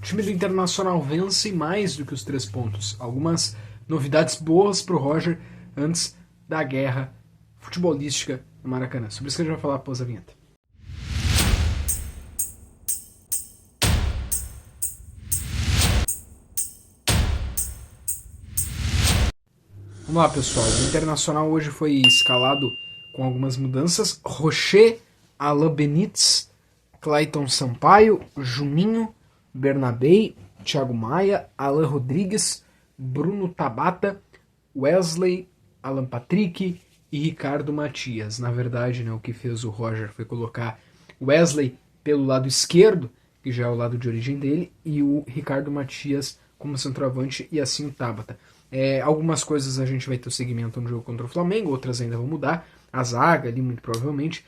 time do Internacional vence mais do que os 3 pontos. Algumas novidades boas pro Roger antes da guerra futebolística no Maracanã. Sobre isso que a gente vai falar após a vinheta. Vamos lá, pessoal. O Internacional hoje foi escalado com algumas mudanças. Rocher, Alain Benítez, Clayton Sampaio, Juninho, Bernabei, Thiago Maia, Alan Rodrigues, Bruno Tabata, Wesley, Alan Patrick e Ricardo Matias. Na verdade, né, o que fez o Roger foi colocar Wesley pelo lado esquerdo, que já é o lado de origem dele, e o Ricardo Matias como centroavante e assim o Tabata. Algumas coisas a gente vai ter o segmento no jogo contra o Flamengo, outras ainda vão mudar, a zaga ali muito provavelmente,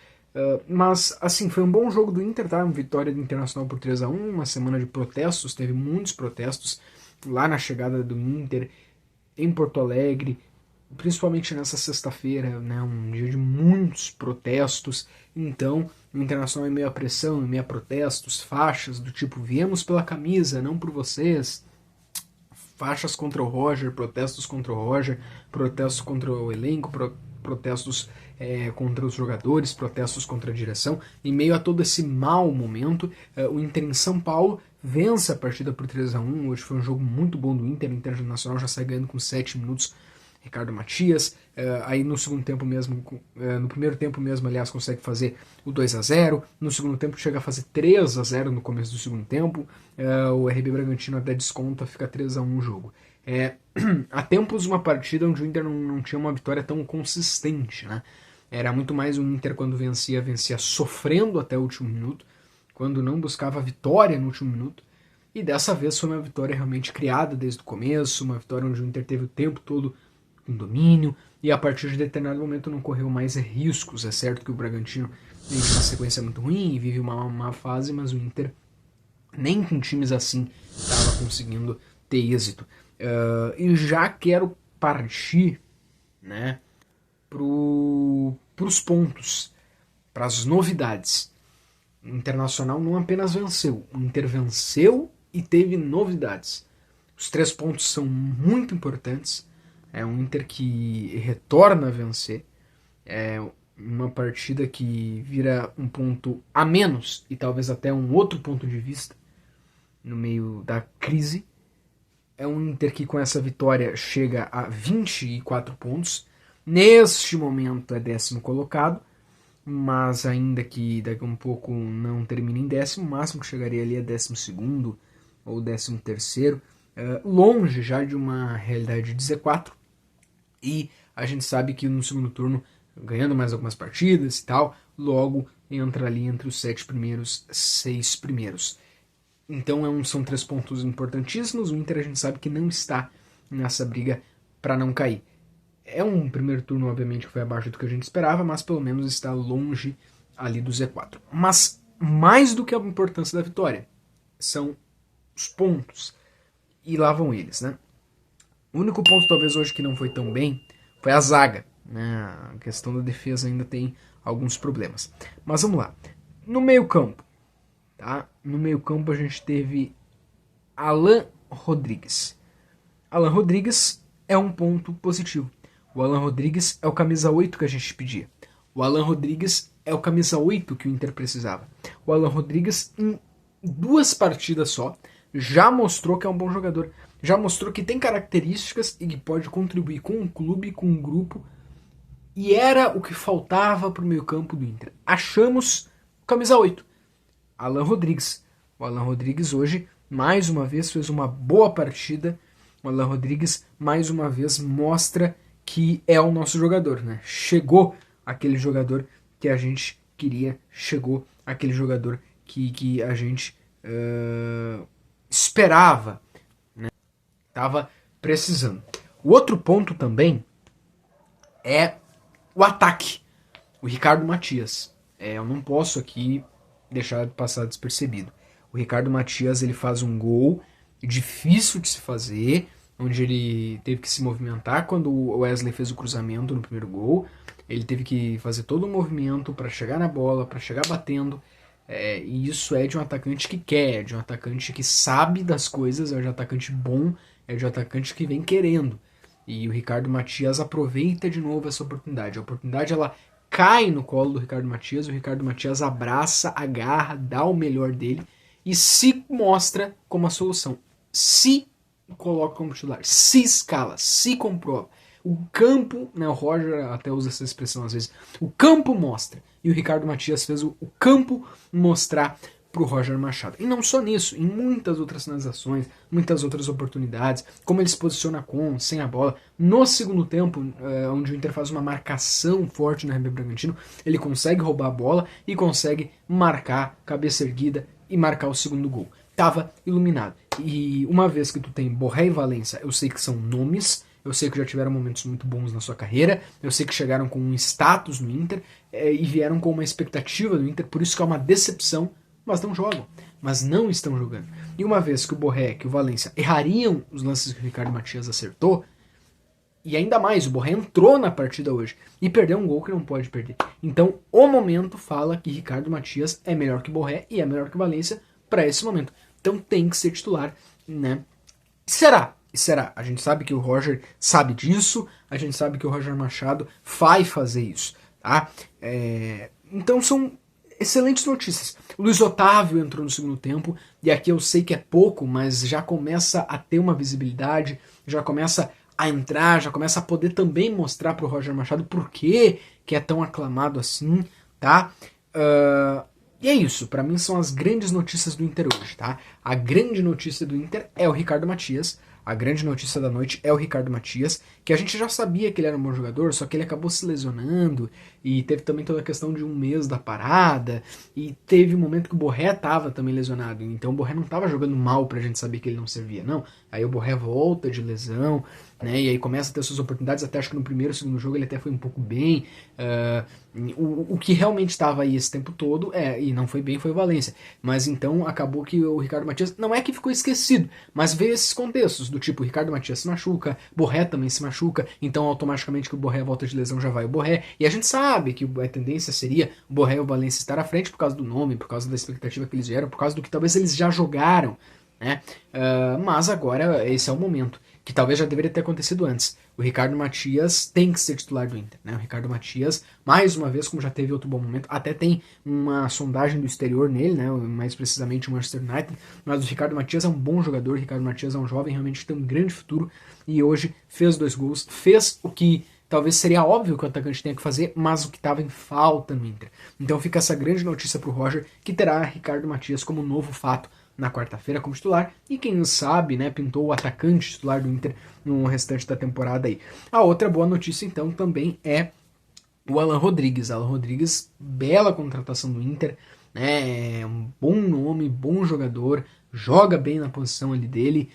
mas assim, foi um bom jogo do Inter, tá? Uma vitória do Internacional por 3-1, uma semana de protestos, teve muitos protestos lá na chegada do Inter em Porto Alegre, principalmente nessa sexta-feira, né, um dia de muitos protestos. Então o Internacional em meio a pressão, em meio a protestos, faixas do tipo viemos pela camisa, não por vocês, faixas contra o Roger, protestos contra o Roger, protestos contra o elenco, protestos contra os jogadores, protestos contra a direção. Em meio a todo esse mau momento, o Inter em São Paulo vence a partida por 3-1. Hoje foi um jogo muito bom do Inter. O Internacional já sai ganhando com 7 minutos. Ricardo Matias, aí no segundo tempo mesmo, no primeiro tempo mesmo, aliás, consegue fazer o 2-0, no segundo tempo chega a fazer 3-0 no começo do segundo tempo, o RB Bragantino até desconta, fica 3-1 o jogo. Há tempos uma partida onde o Inter não tinha uma vitória tão consistente, né? Era muito mais um Inter quando vencia sofrendo até o último minuto, quando não buscava a vitória no último minuto, e dessa vez foi uma vitória realmente criada desde o começo, uma vitória onde o Inter teve o tempo todo com domínio, e a partir de determinado momento não correu mais riscos. É certo que o Bragantino tem uma sequência muito ruim e vive uma má fase, mas o Inter nem com times assim estava conseguindo ter êxito. E já quero partir, né, para os pontos, para as novidades. O Internacional não apenas venceu, o Inter venceu e teve novidades. Os 3 pontos são muito importantes. É um Inter que retorna a vencer. É uma partida que vira um ponto a menos e talvez até um outro ponto de vista no meio da crise. É um Inter que com essa vitória chega a 24 pontos. Neste momento é 10º colocado, mas ainda que daqui a um pouco não termine em 10º, o máximo que chegaria ali é 12º ou 13º. Longe já de uma realidade de Z4, e a gente sabe que no segundo turno, ganhando mais algumas partidas e tal, logo entra ali entre os 7 primeiros, 6 primeiros. Então são 3 pontos importantíssimos. O Inter a gente sabe que não está nessa briga para não cair. É um primeiro turno, obviamente, que foi abaixo do que a gente esperava, mas pelo menos está longe ali do Z4. Mas mais do que a importância da vitória, são os pontos. E lá vão eles, né? O único ponto talvez hoje que não foi tão bem foi a zaga, né? A questão da defesa ainda tem alguns problemas. Mas vamos lá. No meio-campo, tá? No meio-campo a gente teve Alan Rodrigues. Alan Rodrigues é um ponto positivo. O Alan Rodrigues é o camisa 8 que a gente pedia. O Alan Rodrigues é o camisa 8 que o Inter precisava. O Alan Rodrigues, em 2 partidas só, já mostrou que é um bom jogador. Já mostrou que tem características e que pode contribuir com um clube, com um grupo. E era o que faltava para o meio campo do Inter. Achamos o camisa 8, Alan Rodrigues. O Alan Rodrigues hoje, mais uma vez, fez uma boa partida. O Alan Rodrigues, mais uma vez, mostra que é o nosso jogador, né? Chegou aquele jogador que a gente queria. Chegou aquele jogador que a gente esperava, né? Tava precisando. O outro ponto também é o ataque. O Ricardo Matias. Eu não posso aqui deixar de passar despercebido. O Ricardo Matias, ele faz um gol difícil de se fazer, onde ele teve que se movimentar quando o Wesley fez o cruzamento no primeiro gol. Ele teve que fazer todo um movimento para chegar na bola, para chegar batendo. E isso é de um atacante que quer, de um atacante que sabe das coisas, é de um atacante bom, é de um atacante que vem querendo. E o Ricardo Matias aproveita de novo essa oportunidade. A oportunidade ela cai no colo do Ricardo Matias, o Ricardo Matias abraça, agarra, dá o melhor dele e se mostra como a solução. Se coloca como titular, se escala, se comprova. O campo, né, o Roger até usa essa expressão às vezes, o campo mostra. E o Ricardo Matias fez o campo mostrar para o Roger Machado. E não só nisso, em muitas outras finalizações, muitas outras oportunidades, como ele se posiciona com, sem a bola. No segundo tempo, onde o Inter faz uma marcação forte no RB Bragantino, ele consegue roubar a bola e consegue marcar, cabeça erguida e marcar o segundo gol. Tava iluminado. E uma vez que tu tem Borré e Valência, eu sei que são nomes, eu sei que já tiveram momentos muito bons na sua carreira, eu sei que chegaram com um status no Inter e vieram com uma expectativa do Inter, por isso que é uma decepção, mas não jogam, mas não estão jogando. E uma vez que o Borré, que o Valência errariam os lances que o Ricardo Matias acertou, e ainda mais, o Borré entrou na partida hoje e perdeu um gol que não pode perder. Então, o momento fala que Ricardo Matias é melhor que Borré e é melhor que Valência para esse momento. Então tem que ser titular, né? Será? A gente sabe que o Roger sabe disso, a gente sabe que o Roger Machado vai fazer isso, tá? Então são excelentes notícias. O Luiz Otávio entrou no segundo tempo, e aqui eu sei que é pouco, mas já começa a ter uma visibilidade, já começa a entrar, já começa a poder também mostrar pro Roger Machado por que é tão aclamado assim, tá? E é isso, pra mim são as grandes notícias do Inter hoje, tá? A grande notícia do Inter é o Ricardo Matias, a grande notícia da noite é o Ricardo Matias, que a gente já sabia que ele era um bom jogador, só que ele acabou se lesionando, e teve também toda a questão de um mês da parada, e teve um momento que o Borré tava também lesionado, então o Borré não tava jogando mal pra gente saber que ele não servia, não. Aí o Borré volta de lesão, né, e aí começa a ter suas oportunidades, até acho que no primeiro, segundo jogo ele até foi um pouco bem. O que realmente estava aí esse tempo todo, e não foi bem, foi o Valência. Mas então acabou que o Ricardo Matias, não é que ficou esquecido, mas veio esses contextos, do tipo, o Ricardo Matias se machuca, Borré também se machuca, então automaticamente que o Borré volta de lesão já vai o Borré, e a gente sabe que a tendência seria o Borré e o Valência estar à frente por causa do nome, por causa da expectativa que eles vieram, por causa do que talvez eles já jogaram, né? Mas agora esse é o momento, que talvez já deveria ter acontecido antes. O Ricardo Matias tem que ser titular do Inter, né? O Ricardo Matias, mais uma vez, como já teve outro bom momento, até tem uma sondagem do exterior nele, né? Mais precisamente o Manchester United, mas o Ricardo Matias é um bom jogador, o Ricardo Matias é um jovem realmente que tem um grande futuro, e hoje fez 2 gols, fez o que talvez seria óbvio que o atacante tenha que fazer, mas o que estava em falta no Inter. Então fica essa grande notícia pro Roger, que terá Ricardo Matias como novo fato na quarta-feira como titular, e quem sabe, né, pintou o atacante titular do Inter no restante da temporada aí. A outra boa notícia, então, também é o Alan Rodrigues. Alan Rodrigues, bela contratação do Inter, né, um bom nome, bom jogador, joga bem na posição ali dele,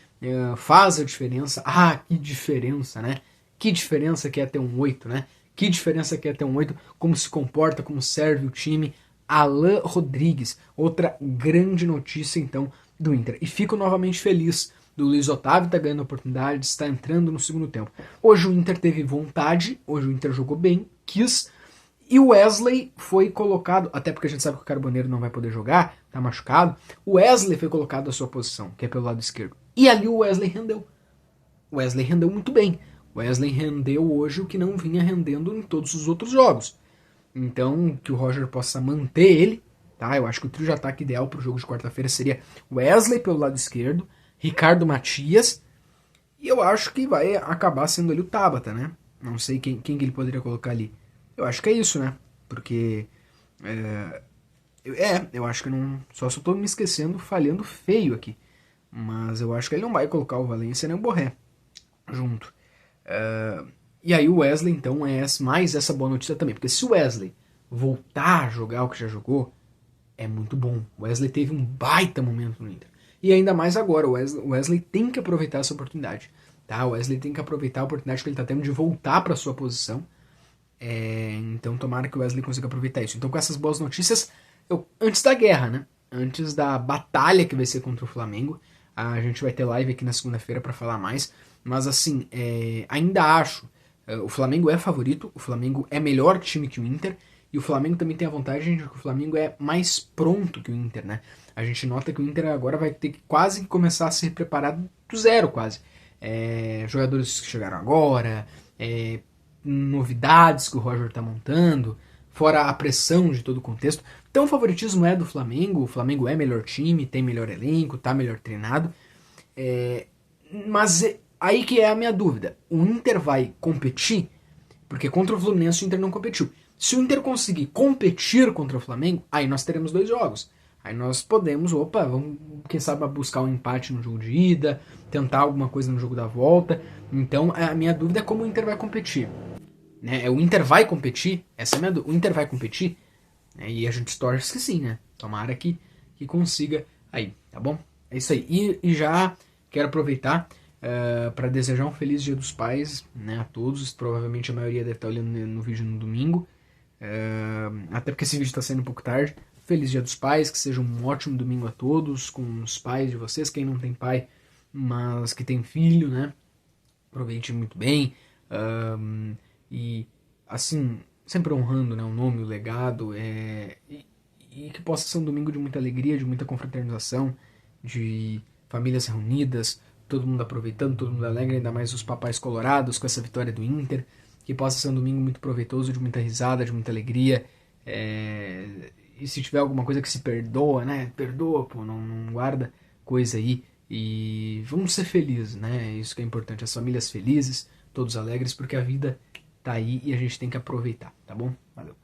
faz a diferença. Ah, que diferença, né? Que diferença que é ter um 8, né? Que diferença que é ter um 8, como se comporta, como serve o time. Alan Rodrigues, outra grande notícia então do Inter. E fico novamente feliz do Luiz Otávio estar ganhando oportunidades, está entrando no segundo tempo. Hoje o Inter teve vontade, hoje o Inter jogou bem, quis, e o Wesley foi colocado, até porque a gente sabe que o Carboneiro não vai poder jogar, tá machucado, o Wesley foi colocado à sua posição, que é pelo lado esquerdo. E ali o Wesley rendeu. O Wesley rendeu muito bem. O Wesley rendeu hoje o que não vinha rendendo em todos os outros jogos. Então, que o Roger possa manter ele, tá? Eu acho que o trio de ataque ideal para o jogo de quarta-feira seria Wesley pelo lado esquerdo, Ricardo Matias, e eu acho que vai acabar sendo ali o Tabata, né? Não sei quem que ele poderia colocar ali. Eu acho que é isso, né? Porque eu acho que não. Só se eu tô me esquecendo, falhando feio aqui. Mas eu acho que ele não vai colocar o Valência nem o Borré junto. E aí o Wesley, então, é mais essa boa notícia também. Porque se o Wesley voltar a jogar o que já jogou, é muito bom. O Wesley teve um baita momento no Inter. E ainda mais agora, o Wesley tem que aproveitar essa oportunidade. Tá? O Wesley tem que aproveitar a oportunidade que ele está tendo de voltar para sua posição. Então tomara que o Wesley consiga aproveitar isso. Então com essas boas notícias, antes da guerra, né? Antes da batalha que vai ser contra o Flamengo, a gente vai ter live aqui na segunda-feira para falar mais. Mas assim, ainda acho, o Flamengo é favorito, o Flamengo é melhor time que o Inter, E o Flamengo também tem a vantagem de que o Flamengo é mais pronto que o Inter, né? A gente nota que o Inter agora vai ter que quase começar a se preparar do zero, quase. Jogadores que chegaram agora, novidades que o Roger está montando, fora a pressão de todo o contexto. Então o favoritismo é do Flamengo, o Flamengo é melhor time, tem melhor elenco, tá melhor treinado. Mas aí que é a minha dúvida. O Inter vai competir? Porque contra o Fluminense o Inter não competiu. Se o Inter conseguir competir contra o Flamengo, aí nós teremos 2 jogos. Aí nós podemos, vamos, quem sabe, buscar um empate no jogo de ida, tentar alguma coisa no jogo da volta. Então a minha dúvida é como o Inter vai competir. Né? O Inter vai competir? Essa é a minha dúvida. O Inter vai competir? E a gente torce que sim, né? Tomara que consiga aí, tá bom? É isso aí. E já quero aproveitar para desejar um feliz Dia dos Pais, né, a todos. Provavelmente a maioria deve estar olhando no vídeo no domingo. Até porque esse vídeo está saindo um pouco tarde. Feliz Dia dos Pais, que seja um ótimo domingo a todos, com os pais de vocês, quem não tem pai, mas que tem filho, né? Aproveite muito bem. E, assim, sempre honrando, né, o nome, o legado, e que possa ser um domingo de muita alegria, de muita confraternização, de famílias reunidas, todo mundo aproveitando, todo mundo alegre, ainda mais os papais colorados com essa vitória do Inter. Que possa ser um domingo muito proveitoso, de muita risada, de muita alegria. E se tiver alguma coisa que se perdoa, né? Perdoa, pô, não guarda coisa aí. E vamos ser felizes, né? Isso que é importante. As famílias felizes, todos alegres, porque a vida tá aí e a gente tem que aproveitar, tá bom? Valeu.